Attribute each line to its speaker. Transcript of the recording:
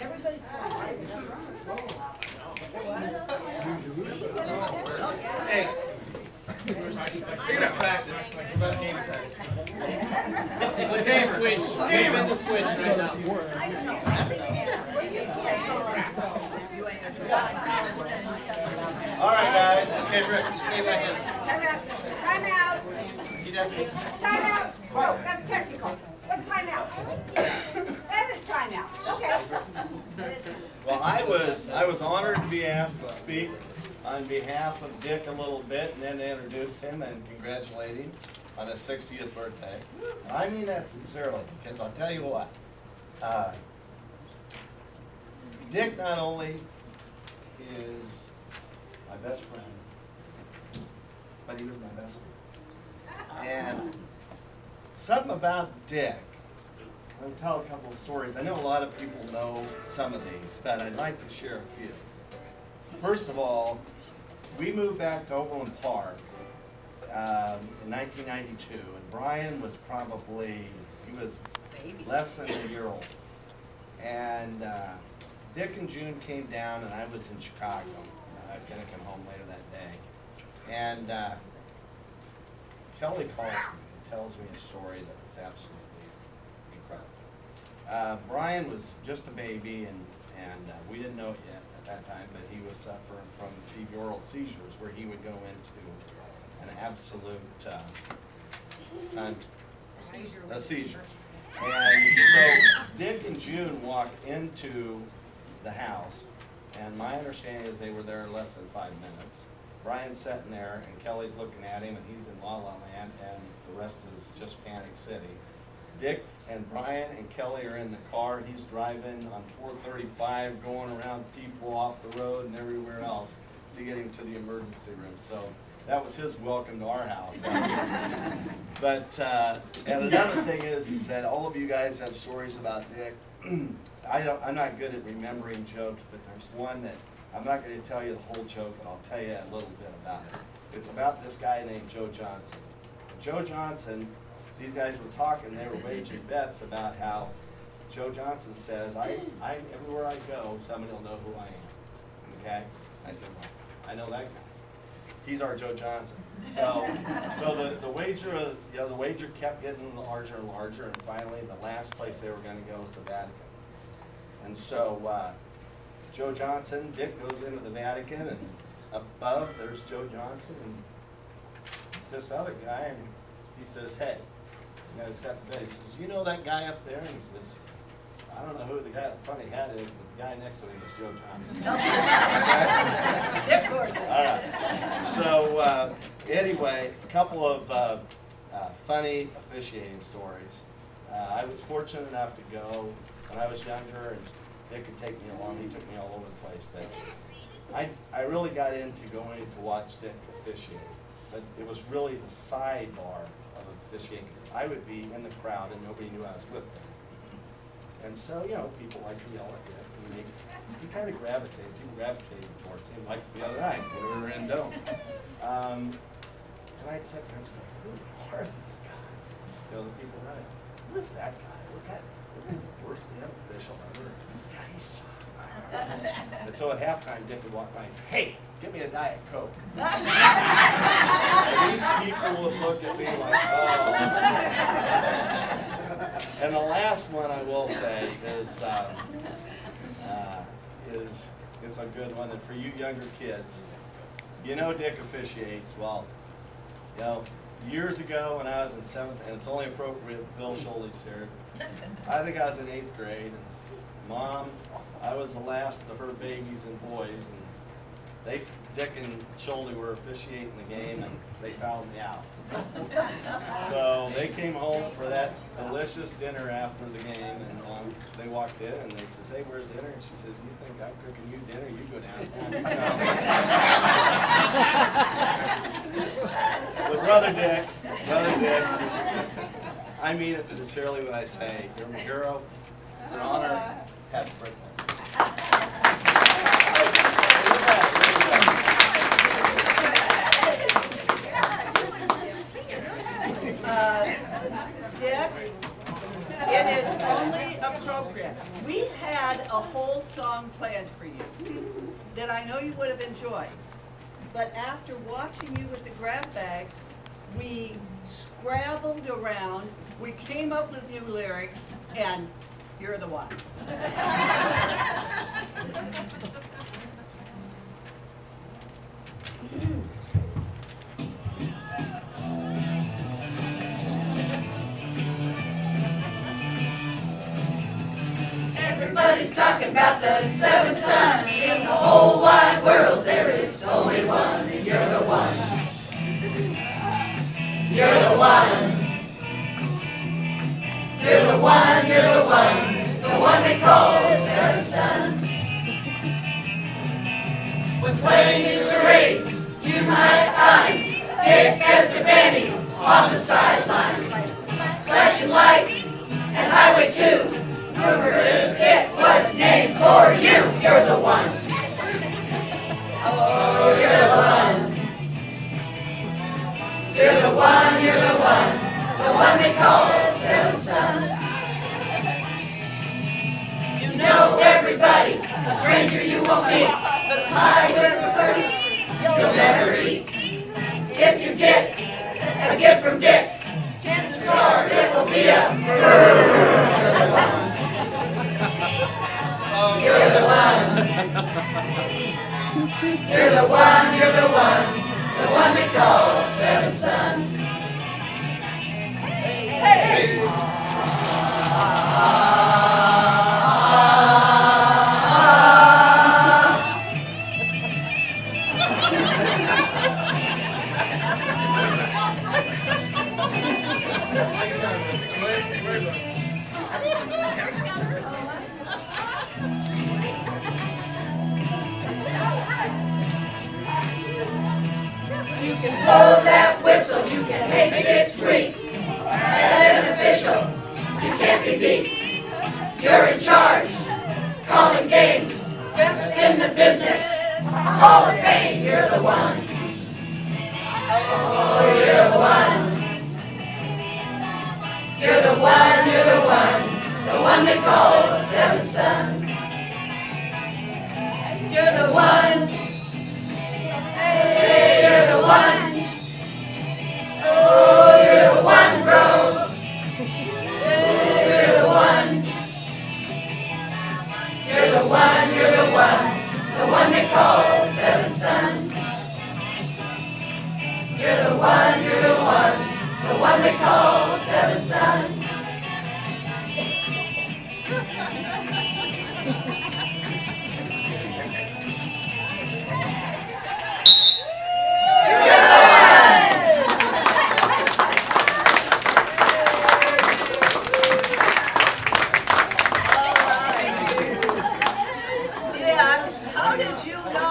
Speaker 1: Everybody's
Speaker 2: Hey, we're gonna practice. We're about game time. Game switch. Game in the switch right now.
Speaker 3: All right, guys. Okay, Rick, stay back in.
Speaker 1: Time out. Time out.
Speaker 3: He doesn't.
Speaker 1: Time out. Whoa, that's technical. What's time out? That is time out. Okay.
Speaker 3: Well, I was honored to be asked to speak on behalf of Dick a little bit, and then to introduce him and congratulate him on his 60th birthday. And I mean that sincerely, because I'll tell you what. Dick not only is my best friend, but he was my best friend. And something about Dick, I'm going to tell a couple of stories. I know a lot of people know some of these, but I'd like to share a few. First of all, we moved back to Overland Park in 1992, and Brian was probably, he was less than a year old. And Dick and June came down, and I was in Chicago. I was going to come home later that day. And Kelly calls me and tells me a story that was absolutely incredible. Brian was just a baby, and we didn't know it yet at that time, but he was suffering from febrile seizures where he would go into an absolute a seizure. And so Dick and June walked into the house, and my understanding is they were there less than 5 minutes. Brian's sitting there, and Kelly's looking at him, and he's in La La Land, and the rest is just Panic City. Dick and Brian and Kelly are in the car. He's driving on 435, going around people off the road and everywhere else to get him to the emergency room. So that was his welcome to our house. But and another thing is that all of you guys have stories about Dick. I'm not good at remembering jokes, but there's one that I'm not going to tell you the whole joke, but I'll tell you a little bit about it. It's about this guy named Joe Johnson. Joe Johnson, these guys were talking, they were waging bets about how Joe Johnson says, everywhere I go, somebody will know who I am. Okay? I said, well, I know that guy. He's our Joe Johnson. So the wager, the wager kept getting larger and larger, and finally the last place they were going to go was the Vatican. And so Joe Johnson, Dick goes into the Vatican, and above there's Joe Johnson, and this other guy, and he says, hey, you know, he's got the bed. He says, you know that guy up there? And he says, I don't know who the guy with the funny hat is. The guy next to him is Joe Johnson.
Speaker 1: Dick Gorson.
Speaker 3: All right. So anyway, a couple of funny officiating stories. I was fortunate enough to go when I was younger, and Dick could take me along. He took me all over the place. But I really got into going to watch Dick officiate. But it was really the sidebar of officiating, because I would be in the crowd and nobody knew I was with them. And so, you know, people like to yell at Dick, and he kind of gravitated. People gravitated towards him like the other night when we were in Dome. And I'd sit there and say, who are these guys? You know, the people running. Who is that guy? Look at the worst damn official ever. Yeah, he's so And so at halftime, Dick would walk by and say, hey, give me a Diet Coke. And these people would look at me like, oh. And the last one I will say is it's a good one. And for you younger kids, you know Dick officiates. Well, you know, years ago when I was in 7th, and it's only appropriate Bill Schulte's here, I think I was in 8th grade, and Mom, I was the last of her babies and boys, and Dick and Schulte were officiating the game, and they found me out. So they came home for that delicious dinner after the game, and they walked in and they says, hey, where's dinner? And she says, you think I'm cooking you dinner? You go downtown. So brother Dick, I mean it sincerely when I say, you're my hero. It's an honor. Happy birthday.
Speaker 1: Dick, it is only appropriate. We have had a whole song planned for you that I know you would have enjoyed. But after watching you with the grab bag, we scrabbled around, we came up with new lyrics, and you're the one.
Speaker 4: Everybody's talking about the seventh son. In the whole wide world there is only one, and you're the one. You're the one. You're the one, you're the one they call the seventh son. When playing charades, you might find Dick Estebandy on the sideline. Flashing lights and Highway 2. Rumor is it was named for you. You're the one. Oh, you're the one. You're the one, you're the one they call the seventh son. You know everybody, a stranger you won't meet, but a pie with a bird you'll never eat. If you get a gift from Dick, chances are it will be a bird. You're the one. You're the one. You're the one, you're the one they call the seventh son. Hey! You can blow that whistle, you can make it tweet. As an official, you can't be beat. You're in charge, calling games, best in the business, Hall of Fame, you're the one. Oh, you're the one. You're the one, you're the one they call the seventh son. You're the one. Hey, you're the one. Oh, you're the one, bro. You're the one. You're the one, you're the one they call the seventh son. You're the one, you're the one they call the seventh son.
Speaker 1: How did you not